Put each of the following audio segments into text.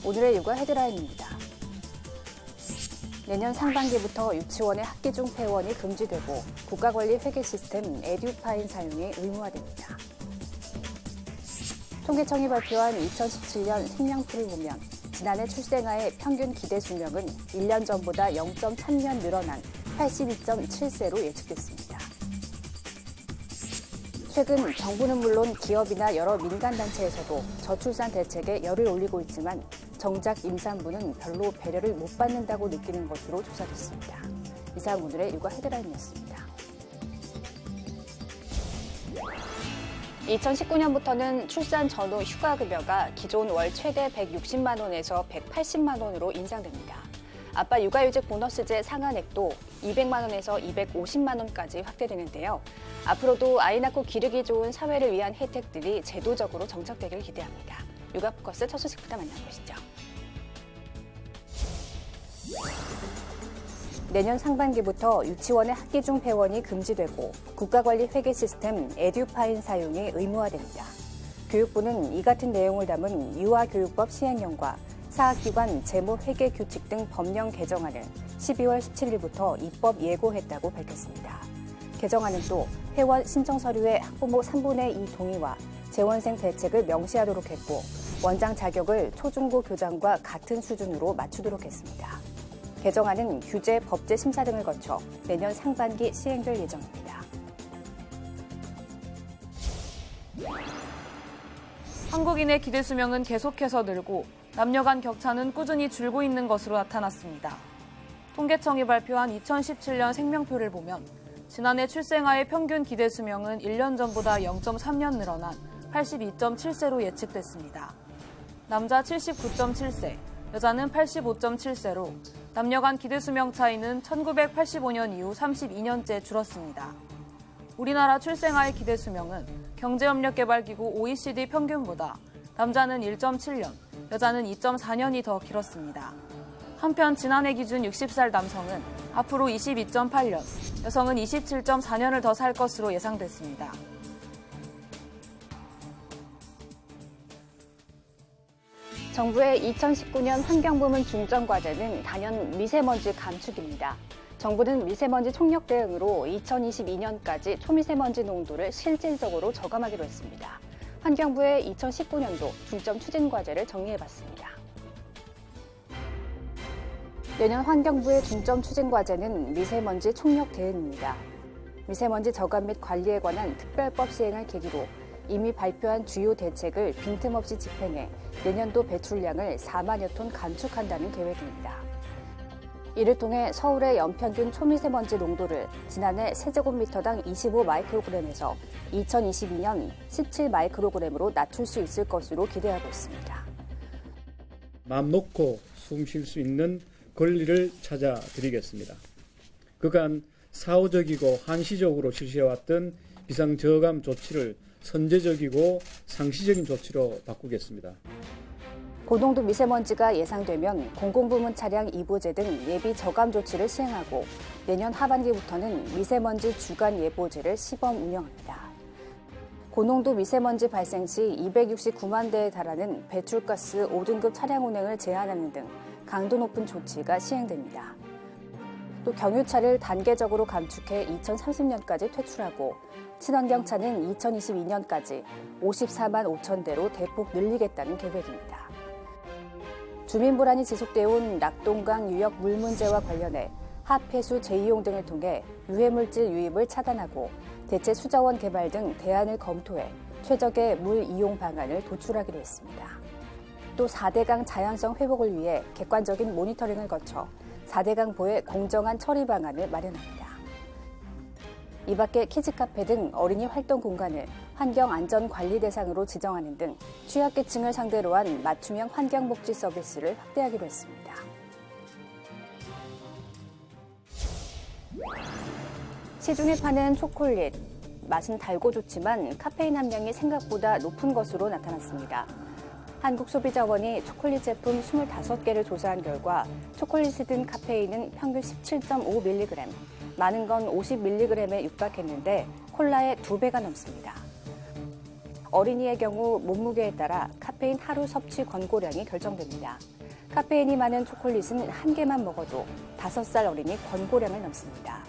오늘의 육아 헤드라인입니다. 내년 상반기부터 유치원의 학기 중 폐원이 금지되고 국가관리 회계 시스템 에듀파인 사용이 의무화됩니다. 통계청이 발표한 2017년 생명표를 보면 지난해 출생아의 평균 기대 수명은 1년 전보다 0.3년 늘어난 82.7세로 예측됐습니다. 최근 정부는 물론 기업이나 여러 민간단체에서도 저출산 대책에 열을 올리고 있지만 정작 임산부는 별로 배려를 못 받는다고 느끼는 것으로 조사됐습니다. 이상 오늘의 육아 헤드라인이었습니다. 2019년부터는 출산 전후 휴가급여가 기존 월 최대 160만 원에서 180만 원으로 인상됩니다. 아빠 육아휴직 보너스제 상한액도 200만 원에서 250만 원까지 확대되는데요. 앞으로도 아이 낳고 기르기 좋은 사회를 위한 혜택들이 제도적으로 정착되길 기대합니다. 육아포커스 첫 소식부터 만나보시죠. 내년 상반기부터 유치원의 학기 중 폐원이 금지되고 국가관리 회계 시스템 에듀파인 사용이 의무화됩니다. 교육부는 이 같은 내용을 담은 유아교육법 시행령과 사학기관 재무회계 규칙 등 법령 개정안을 12월 17일부터 입법 예고했다고 밝혔습니다. 개정안은 또 회원 신청 서류의 학부모 3분의 2 동의와 재원생 대책을 명시하도록 했고 원장 자격을 초중고 교장과 같은 수준으로 맞추도록 했습니다. 개정안은 규제, 법제 심사 등을 거쳐 내년 상반기 시행될 예정입니다. 한국인의 기대 수명은 계속해서 늘고 남녀 간 격차는 꾸준히 줄고 있는 것으로 나타났습니다. 통계청이 발표한 2017년 생명표를 보면 지난해 출생아의 평균 기대 수명은 1년 전보다 0.3년 늘어난 82.7세로 예측됐습니다. 남자 79.7세, 여자는 85.7세로 남녀 간 기대 수명 차이는 1985년 이후 32년째 줄었습니다. 우리나라 출생아의 기대 수명은 경제협력개발기구 OECD 평균보다 남자는 1.7년, 여자는 2.4년이 더 길었습니다. 한편 지난해 기준 60살 남성은 앞으로 22.8년, 여성은 27.4년을 더 살 것으로 예상됐습니다. 정부의 2019년 환경부문 중점과제는 단연 미세먼지 감축입니다. 정부는 미세먼지 총력 대응으로 2022년까지 초미세먼지 농도를 실질적으로 저감하기로 했습니다. 환경부의 2019년도 중점 추진 과제를 정리해봤습니다. 내년 환경부의 중점 추진 과제는 미세먼지 총력 대응입니다. 미세먼지 저감 및 관리에 관한 특별법 시행을 계기로 이미 발표한 주요 대책을 빈틈없이 집행해 내년도 배출량을 4만여 톤 감축한다는 계획입니다. 이를 통해 서울의 연평균 초미세먼지 농도를 지난해 세제곱미터당 25마이크로그램에서 2022년 17마이크로그램으로 낮출 수 있을 것으로 기대하고 있습니다. 마음 놓고 숨 쉴 수 있는 권리를 찾아드리겠습니다. 그간 사후적이고 한시적으로 실시해왔던 비상저감 조치를 선제적이고 상시적인 조치로 바꾸겠습니다. 고농도 미세먼지가 예상되면 공공부문 차량 2보제 등 예비 저감 조치를 시행하고 내년 하반기부터는 미세먼지 주간 예보제를 시범 운영합니다. 고농도 미세먼지 발생 시 269만 대에 달하는 배출가스 5등급 차량 운행을 제한하는 등 강도 높은 조치가 시행됩니다. 또 경유차를 단계적으로 감축해 2030년까지 퇴출하고 친환경차는 2022년까지 54만 5천 대로 대폭 늘리겠다는 계획입니다. 주민 불안이 지속되어 온 낙동강 유역 물 문제와 관련해 하폐수 재이용 등을 통해 유해물질 유입을 차단하고 대체 수자원 개발 등 대안을 검토해 최적의 물 이용 방안을 도출하기로 했습니다. 또 4대강 자연성 회복을 위해 객관적인 모니터링을 거쳐 4대강보의 공정한 처리 방안을 마련합니다. 이 밖에 키즈카페 등 어린이 활동 공간을 환경안전관리 대상으로 지정하는 등 취약계층을 상대로 한 맞춤형 환경복지 서비스를 확대하기로 했습니다. 시중에 파는 초콜릿, 맛은 달고 좋지만 카페인 함량이 생각보다 높은 것으로 나타났습니다. 한국소비자원이 초콜릿 제품 25개를 조사한 결과 초콜릿에 든 카페인은 평균 17.5mg, 많은 건 50mg에 육박했는데 콜라의 2배가 넘습니다. 어린이의 경우 몸무게에 따라 카페인 하루 섭취 권고량이 결정됩니다. 카페인이 많은 초콜릿은 한 개만 먹어도 5살 어린이 권고량을 넘습니다.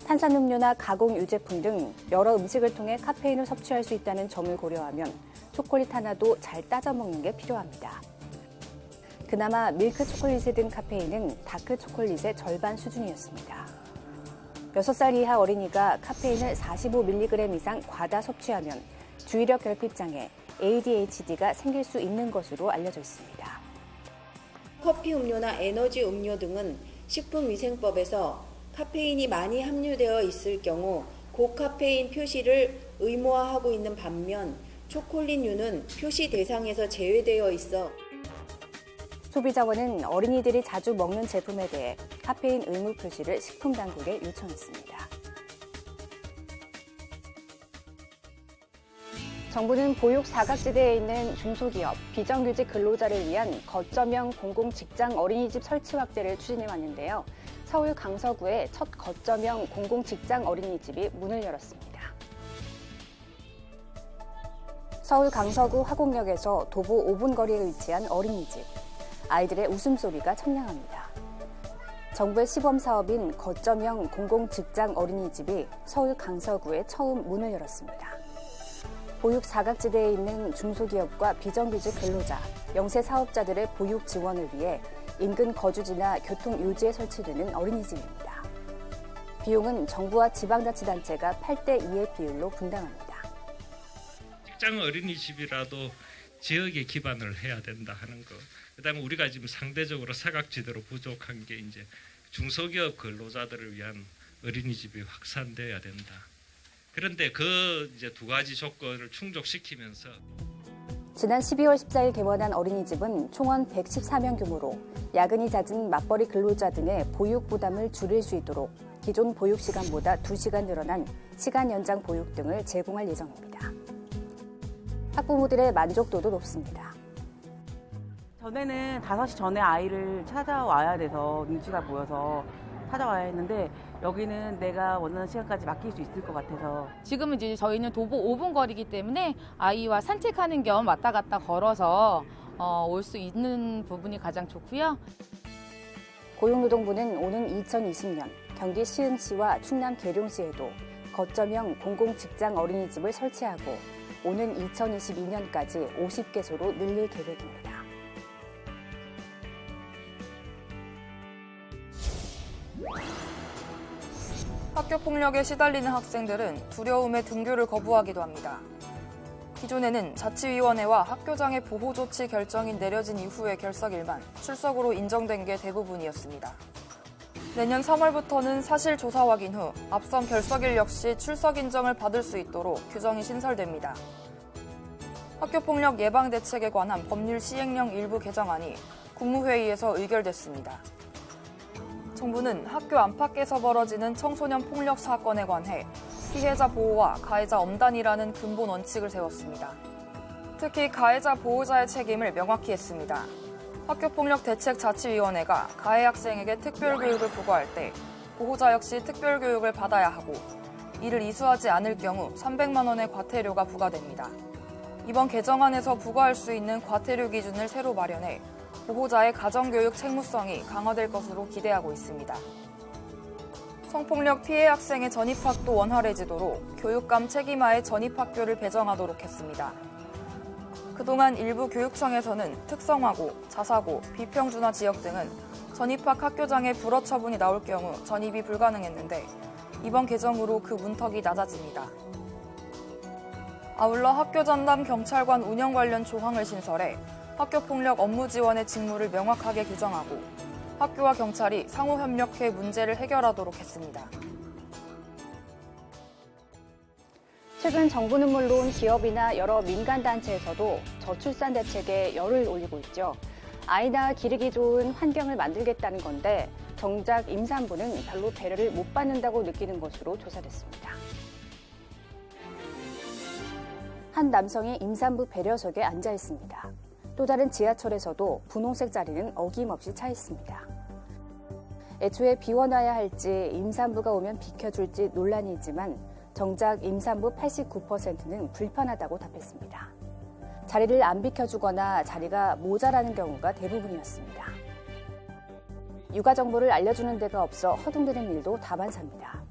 탄산음료나 가공 유제품 등 여러 음식을 통해 카페인을 섭취할 수 있다는 점을 고려하면 초콜릿 하나도 잘 따져 먹는 게 필요합니다. 그나마 밀크 초콜릿에 든 카페인은 다크 초콜릿의 절반 수준이었습니다. 6살 이하 어린이가 카페인을 45mg 이상 과다 섭취하면 주의력 결핍 장애, ADHD가 생길 수 있는 것으로 알려져 있습니다. 커피 음료나 에너지 음료 등은 식품위생법에서 카페인이 많이 함유되어 있을 경우 고카페인 표시를 의무화하고 있는 반면 초콜릿류는 표시 대상에서 제외되어 있어 소비자원은 어린이들이 자주 먹는 제품에 대해 카페인 의무 표시를 식품당국에 요청했습니다. 정부는 보육 사각지대에 있는 중소기업, 비정규직 근로자를 위한 거점형 공공직장 어린이집 설치 확대를 추진해 왔는데요. 서울 강서구에 첫 거점형 공공직장 어린이집이 문을 열었습니다. 서울 강서구 화곡역에서 도보 5분 거리에 위치한 어린이집. 아이들의 웃음소리가 청량합니다. 정부의 시범사업인 거점형 공공직장 어린이집이 서울 강서구에 처음 문을 열었습니다. 보육 사각지대에 있는 중소기업과 비정규직 근로자, 영세 사업자들의 보육 지원을 위해 인근 거주지나 교통 요지에 설치되는 어린이집입니다. 비용은 정부와 지방자치단체가 8대2의 비율로 분담합니다. 직장 어린이집이라도 지역에 기반을 해야 된다 하는 거. 그다음에 우리가 지금 상대적으로 사각지대로 부족한 게 이제 중소기업 근로자들을 위한 어린이집이 확산돼야 된다. 그런데 그 이제 두 가지 조건을 충족시키면서 지난 12월 14일 개원한 어린이집은 총원 114명 규모로 야근이 잦은 맞벌이 근로자 등의 보육 부담을 줄일 수 있도록 기존 보육 시간보다 2시간 늘어난 시간 연장 보육 등을 제공할 예정입니다. 학부모들의 만족도도 높습니다. 전에는 5시 전에 아이를 찾아와야 돼서 눈치가 보여서 찾아와야 했는데 여기는 내가 원하는 시간까지 맡길 수 있을 것 같아서 지금은 이제 저희는 도보 5분 거리이기 때문에 아이와 산책하는 겸 왔다 갔다 걸어서 올 수 있는 부분이 가장 좋고요. 고용노동부는 오는 2020년 경기 시흥시와 충남 계룡시에도 거점형 공공직장 어린이집을 설치하고 오는 2022년까지 50개소로 늘릴 계획입니다. 학교 폭력에 시달리는 학생들은 두려움에 등교를 거부하기도 합니다. 기존에는 자치위원회와 학교장의 보호조치 결정이 내려진 이후의 결석일만 출석으로 인정된 게 대부분이었습니다. 내년 3월부터는 사실 조사 확인 후 앞선 결석일 역시 출석 인정을 받을 수 있도록 규정이 신설됩니다. 학교폭력 예방 대책에 관한 법률 시행령 일부 개정안이 국무회의에서 의결됐습니다. 정부는 학교 안팎에서 벌어지는 청소년 폭력 사건에 관해 피해자 보호와 가해자 엄단이라는 근본 원칙을 세웠습니다. 특히 가해자 보호자의 책임을 명확히 했습니다. 학교폭력대책자치위원회가 가해 학생에게 특별교육을 부과할 때 보호자 역시 특별교육을 받아야 하고 이를 이수하지 않을 경우 300만 원의 과태료가 부과됩니다. 이번 개정안에서 부과할 수 있는 과태료 기준을 새로 마련해 보호자의 가정교육 책무성이 강화될 것으로 기대하고 있습니다. 성폭력 피해 학생의 전입학도 원활해지도록 교육감 책임하에 전입학교를 배정하도록 했습니다. 그동안 일부 교육청에서는 특성화고, 자사고, 비평준화 지역 등은 전입학 학교장의 불허 처분이 나올 경우 전입이 불가능했는데 이번 개정으로 그 문턱이 낮아집니다. 아울러 학교 전담 경찰관 운영 관련 조항을 신설해 학교폭력 업무 지원의 직무를 명확하게 규정하고 학교와 경찰이 상호 협력해 문제를 해결하도록 했습니다. 최근 정부는 물론 기업이나 여러 민간단체에서도 저출산 대책에 열을 올리고 있죠. 아이 낳아 기르기 좋은 환경을 만들겠다는 건데 정작 임산부는 별로 배려를 못 받는다고 느끼는 것으로 조사됐습니다. 한 남성이 임산부 배려석에 앉아 있습니다. 또 다른 지하철에서도 분홍색 자리는 어김없이 차 있습니다. 애초에 비워놔야 할지 임산부가 오면 비켜줄지 논란이 있지만 정작 임산부 89%는 불편하다고 답했습니다. 자리를 안 비켜주거나 자리가 모자라는 경우가 대부분이었습니다. 육아 정보를 알려주는 데가 없어 허둥대는 일도 다반사입니다.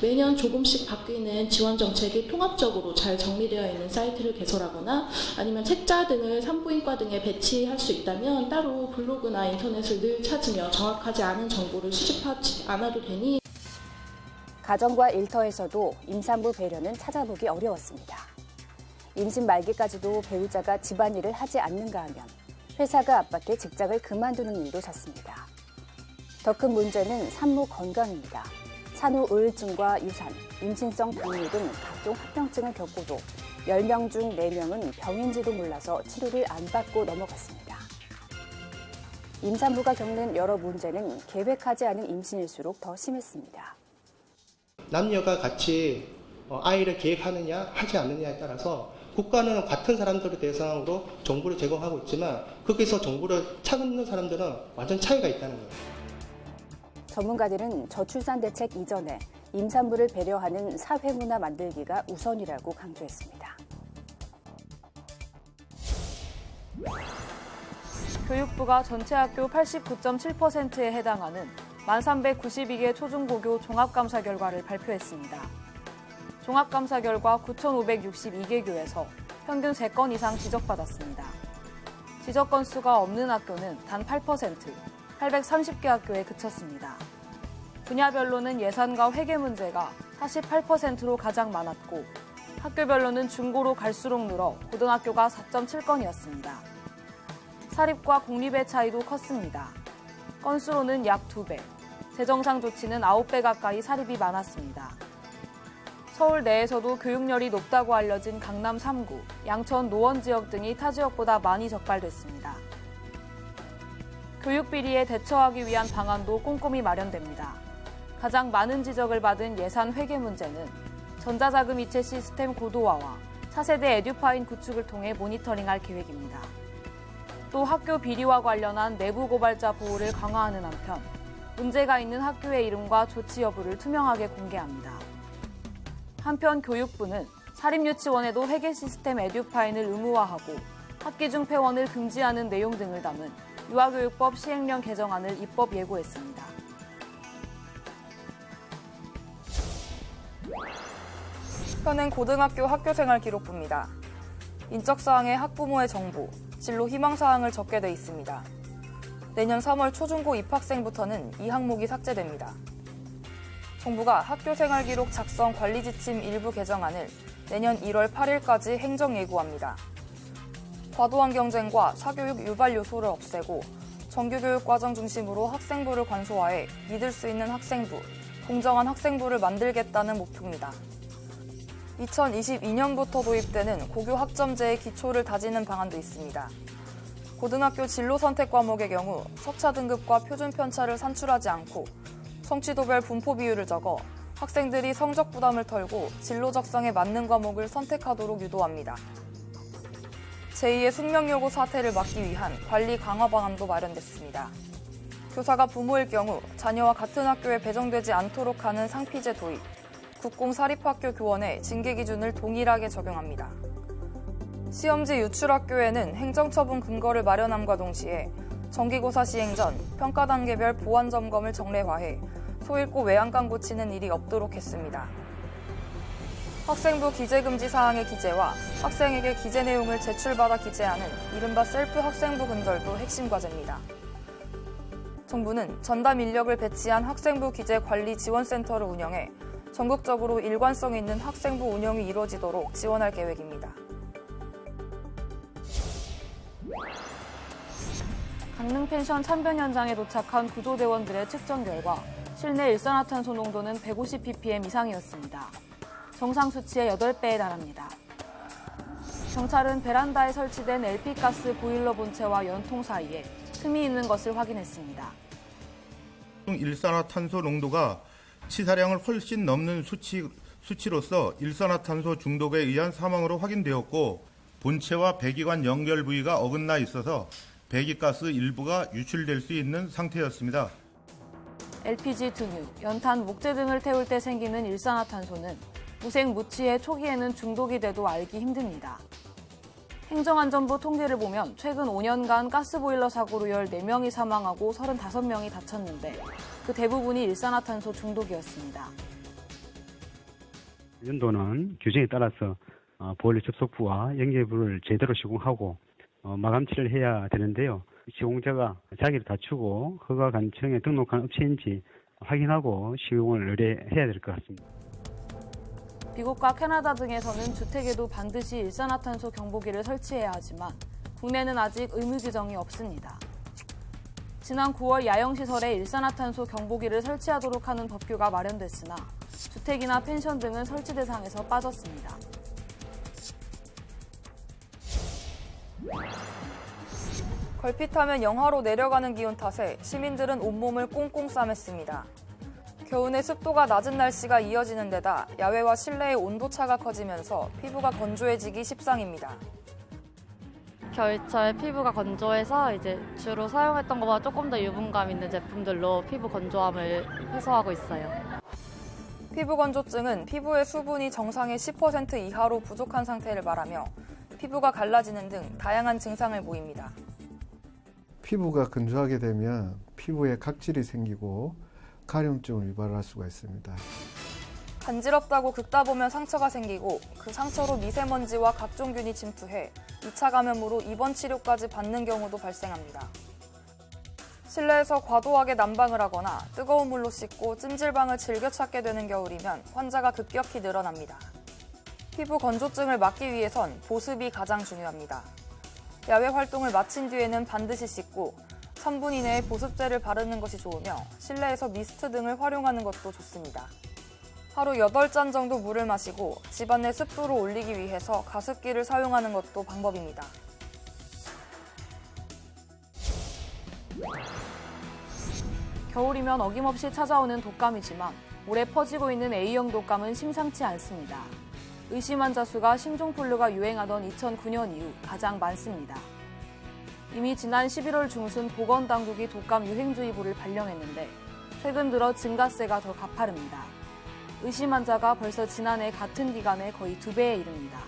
매년 조금씩 바뀌는 지원 정책이 통합적으로 잘 정리되어 있는 사이트를 개설하거나 아니면 책자 등을 산부인과 등에 배치할 수 있다면 따로 블로그나 인터넷을 늘 찾으며 정확하지 않은 정보를 수집하지 않아도 되니 가정과 일터에서도 임산부 배려는 찾아보기 어려웠습니다. 임신 말기까지도 배우자가 집안일을 하지 않는가 하면 회사가 압박해 직장을 그만두는 일도 잦습니다. 더 큰 문제는 산모 건강입니다. 산후 우울증과 유산, 임신성 당뇨 등 각종 합병증을 겪고도 10명 중 4명은 병인지도 몰라서 치료를 안 받고 넘어갔습니다. 임산부가 겪는 여러 문제는 계획하지 않은 임신일수록 더 심했습니다. 남녀가 같이 아이를 계획하느냐 하지 않느냐에 따라서 국가는 같은 사람들을 대상으로 정보를 제공하고 있지만 거기서 정보를 찾는 사람들은 완전 차이가 있다는 거예요. 전문가들은 저출산 대책 이전에 임산부를 배려하는 사회문화 만들기가 우선이라고 강조했습니다. 교육부가 전체 학교 89.7%에 해당하는 1,392개 초중고교 종합감사 결과를 발표했습니다. 종합감사 결과 9,562개 교에서 평균 3건 이상 지적받았습니다. 지적 건수가 없는 학교는 단 8%, 830개 학교에 그쳤습니다. 분야별로는 예산과 회계 문제가 48%로 가장 많았고 학교별로는 중고로 갈수록 늘어 고등학교가 4.7건이었습니다. 사립과 공립의 차이도 컸습니다. 건수로는 약 2배, 재정상 조치는 9배 가까이 사립이 많았습니다. 서울 내에서도 교육열이 높다고 알려진 강남 3구, 양천 노원 지역 등이 타 지역보다 많이 적발됐습니다. 교육 비리에 대처하기 위한 방안도 꼼꼼히 마련됩니다. 가장 많은 지적을 받은 예산 회계 문제는 전자자금 이체 시스템 고도화와 차세대 에듀파인 구축을 통해 모니터링할 계획입니다. 또 학교 비리와 관련한 내부 고발자 보호를 강화하는 한편 문제가 있는 학교의 이름과 조치 여부를 투명하게 공개합니다. 한편 교육부는 사립유치원에도 회계 시스템 에듀파인을 의무화하고 학기 중 폐원을 금지하는 내용 등을 담은 유아교육법 시행령 개정안을 입법 예고했습니다. 현행 고등학교 학교생활 기록부입니다. 인적사항에 학부모의 정보, 진로 희망사항을 적게 돼 있습니다. 내년 3월 초중고 입학생부터는 이 항목이 삭제됩니다. 정부가 학교생활 기록 작성 관리 지침 일부 개정안을 내년 1월 8일까지 행정 예고합니다. 과도한 경쟁과 사교육 유발 요소를 없애고 정규교육 과정 중심으로 학생부를 관소화해 믿을 수 있는 학생부, 공정한 학생부를 만들겠다는 목표입니다. 2022년부터 도입되는 고교 학점제의 기초를 다지는 방안도 있습니다. 고등학교 진로 선택 과목의 경우 석차 등급과 표준 편차를 산출하지 않고 성취도별 분포 비율을 적어 학생들이 성적 부담을 덜고 진로 적성에 맞는 과목을 선택하도록 유도합니다. 제2의 숙명여고 사태를 막기 위한 관리 강화 방안도 마련됐습니다. 교사가 부모일 경우 자녀와 같은 학교에 배정되지 않도록 하는 상피제 도입, 국공 사립학교 교원의 징계 기준을 동일하게 적용합니다. 시험지 유출학교에는 행정처분 근거를 마련함과 동시에 정기고사 시행 전 평가 단계별 보완 점검을 정례화해 소잃고 외양간 고치는 일이 없도록 했습니다. 학생부 기재금지 사항의 기재와 학생에게 기재 내용을 제출받아 기재하는 이른바 셀프 학생부 근절도 핵심 과제입니다. 정부는 전담 인력을 배치한 학생부 기재 관리 지원센터를 운영해 전국적으로 일관성 있는 학생부 운영이 이루어지도록 지원할 계획입니다. 강릉 펜션 참변 현장에 도착한 구조대원들의 측정 결과 실내 일산화탄소 농도는 150ppm 이상이었습니다. 정상 수치의 8배에 달합니다. 경찰은 베란다에 설치된 LP가스 보일러 본체와 연통 사이에 틈이 있는 것을 확인했습니다. 일산화탄소 농도가 치사량을 훨씬 넘는 수치로서 일산화탄소 중독에 의한 사망으로 확인되었고 본체와 배기관 연결 부위가 어긋나 있어서 배기가스 일부가 유출될 수 있는 상태였습니다. LPG 등유, 연탄, 목재 등을 태울 때 생기는 일산화탄소는 무색 무취해 초기에는 중독이 돼도 알기 힘듭니다. 행정안전부 통계를 보면 최근 5년간 가스보일러 사고로 14명이 사망하고 35명이 다쳤는데 그 대부분이 일산화탄소 중독이었습니다. 연도는 규정에 따라서 보일러 접속부와 연결부를 제대로 시공하고 마감치를 해야 되는데요. 시공자가 자기를 갖추고 허가 관청에 등록한 업체인지 확인하고 시공을 의뢰해야 될 것 같습니다. 미국과 캐나다 등에서는 주택에도 반드시 일산화탄소 경보기를 설치해야 하지만 국내는 아직 의무 규정이 없습니다. 지난 9월 야영시설에 일산화탄소 경보기를 설치하도록 하는 법규가 마련됐으나 주택이나 펜션 등은 설치 대상에서 빠졌습니다. 걸핏하면 영하로 내려가는 기온 탓에 시민들은 온몸을 꽁꽁 싸맸습니다. 겨우내 습도가 낮은 날씨가 이어지는 데다 야외와 실내의 온도차가 커지면서 피부가 건조해지기 십상입니다. 겨울철 피부가 건조해서 이제 주로 사용했던 것보다 조금 더 유분감 있는 제품들로 피부 건조함을 해소하고 있어요. 피부 건조증은 피부의 수분이 정상의 10% 이하로 부족한 상태를 말하며 피부가 갈라지는 등 다양한 증상을 보입니다. 피부가 건조하게 되면 피부에 각질이 생기고 가려움증을 유발할 수가 있습니다. 간지럽다고 긁다 보면 상처가 생기고 그 상처로 미세먼지와 각종 균이 침투해 2차 감염으로 입원 치료까지 받는 경우도 발생합니다. 실내에서 과도하게 난방을 하거나 뜨거운 물로 씻고 찜질방을 즐겨 찾게 되는 겨울이면 환자가 급격히 늘어납니다. 피부 건조증을 막기 위해선 보습이 가장 중요합니다. 야외 활동을 마친 뒤에는 반드시 씻고 3분 이내에 보습제를 바르는 것이 좋으며 실내에서 미스트 등을 활용하는 것도 좋습니다. 하루 8잔 정도 물을 마시고 집안내 습도를 올리기 위해서 가습기를 사용하는 것도 방법입니다. 겨울이면 어김없이 찾아오는 독감이지만 올해 퍼지고 있는 A형 독감은 심상치 않습니다. 의심 환자 수가 신종플루가 유행하던 2009년 이후 가장 많습니다. 이미 지난 11월 중순 보건당국이 독감 유행주의보를 발령했는데 최근 들어 증가세가 더 가파릅니다. 의심 환자가 벌써 지난해 같은 기간에 거의 2배에 이릅니다.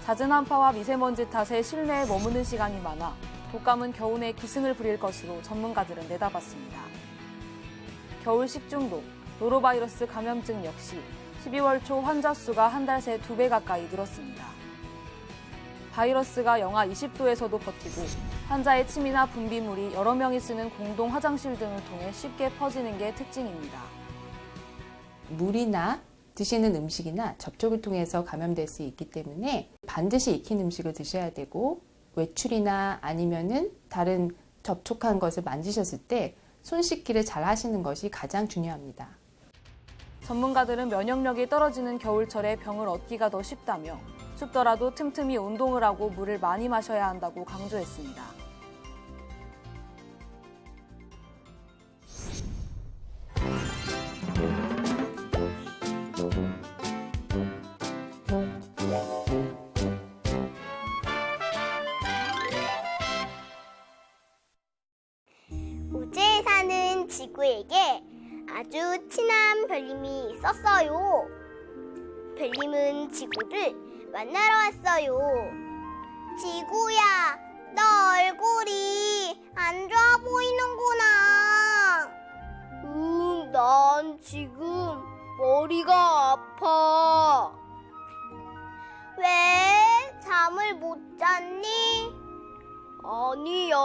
잦은 한파와 미세먼지 탓에 실내에 머무는 시간이 많아 독감은 겨우내 기승을 부릴 것으로 전문가들은 내다봤습니다. 겨울 식중독, 노로바이러스 감염증 역시 12월 초 환자 수가 한 달 새 2배 가까이 늘었습니다. 바이러스가 영하 20도에서도 버티고 환자의 침이나 분비물이 여러 명이 쓰는 공동 화장실 등을 통해 쉽게 퍼지는 게 특징입니다. 물이나 드시는 음식이나 접촉을 통해서 감염될 수 있기 때문에 반드시 익힌 음식을 드셔야 되고 외출이나 아니면은 다른 접촉한 것을 만지셨을 때 손 씻기를 잘 하시는 것이 가장 중요합니다. 전문가들은 면역력이 떨어지는 겨울철에 병을 얻기가 더 쉽다며 춥더라도 틈틈이 운동을 하고 물을 많이 마셔야 한다고 강조했습니다. 우주에 사는 지구에게 아주 친한 별님이 있었어요. 별님은 지구를 만나러 왔어요. 지구야, 너 얼굴이 안 좋아 보이는구나. 난 지금 머리가 아파. 왜? 잠을 못 잤니? 아니야.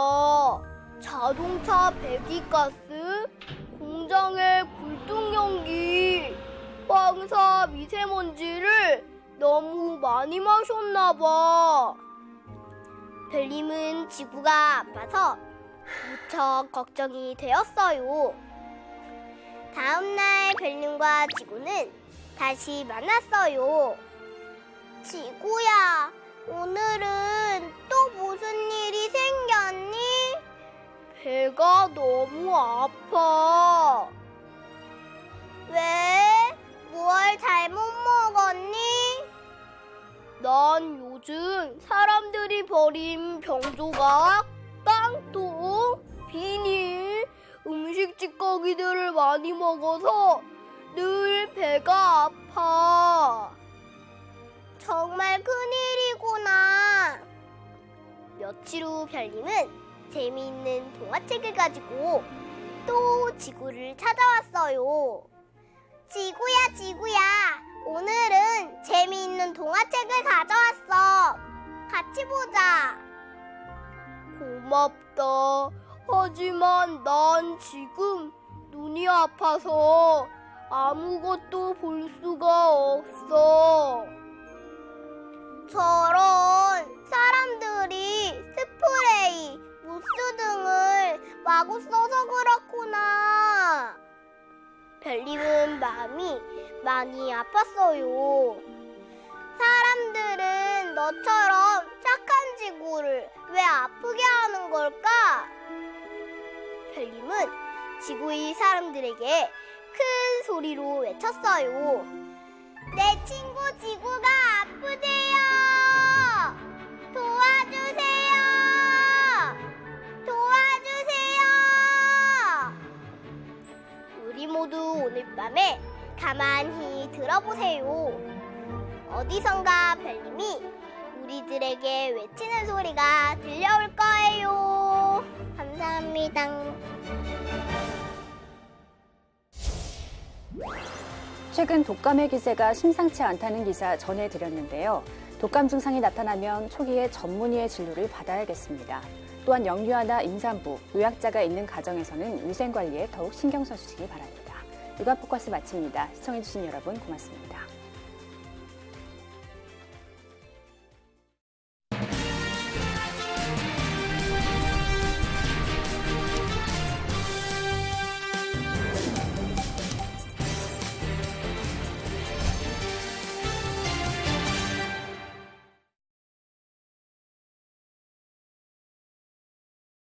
자동차 배기가스, 공장의 굴뚝연기, 황사 미세먼지를 너무 많이 마셨나 봐. 별님은 지구가 아파서 무척 걱정이 되었어요. 다음날 별님과 지구는 다시 만났어요. 지구야, 오늘은 또 무슨 일이 생겼니? 배가 너무 아파. 왜? 뭘 잘못 먹었니? 난 요즘 사람들이 버린 병조각, 빵통, 비닐, 음식 찌꺼기들을 많이 먹어서 늘 배가 아파. 정말 큰일이구나. 며칠 후 별님은 재미있는 동화책을 가지고 또 지구를 찾아왔어요. 지구야, 지구야. 오늘은 재미있는 동화책을 가져왔어. 같이 보자. 고맙다. 하지만 난 지금 눈이 아파서 아무것도 볼 수가 없어. 저런 사람들이 스프레이, 무스 등을 마구 써서 그렇구나. 별님은 마음이 많이 아팠어요. 사람들은 너처럼 착한 지구를 왜 아프게 하는 걸까? 별님은 지구의 사람들에게 큰 소리로 외쳤어요. 내 친구 지구가 아프대요. 도와주세요. 도와주세요. 우리 모두 오늘 밤에 가만히 들어보세요. 어디선가 별님이 우리들에게 외치는 소리가 들려올 거예요. 감사합니다. 최근 독감의 기세가 심상치 않다는 기사 전해드렸는데요. 독감 증상이 나타나면 초기에 전문의의 진료를 받아야겠습니다. 또한 영유아나 임산부, 노약자가 있는 가정에서는 위생관리에 더욱 신경 써주시기 바랍니다. 육아 포커스 마칩니다. 시청해주신 여러분 고맙습니다.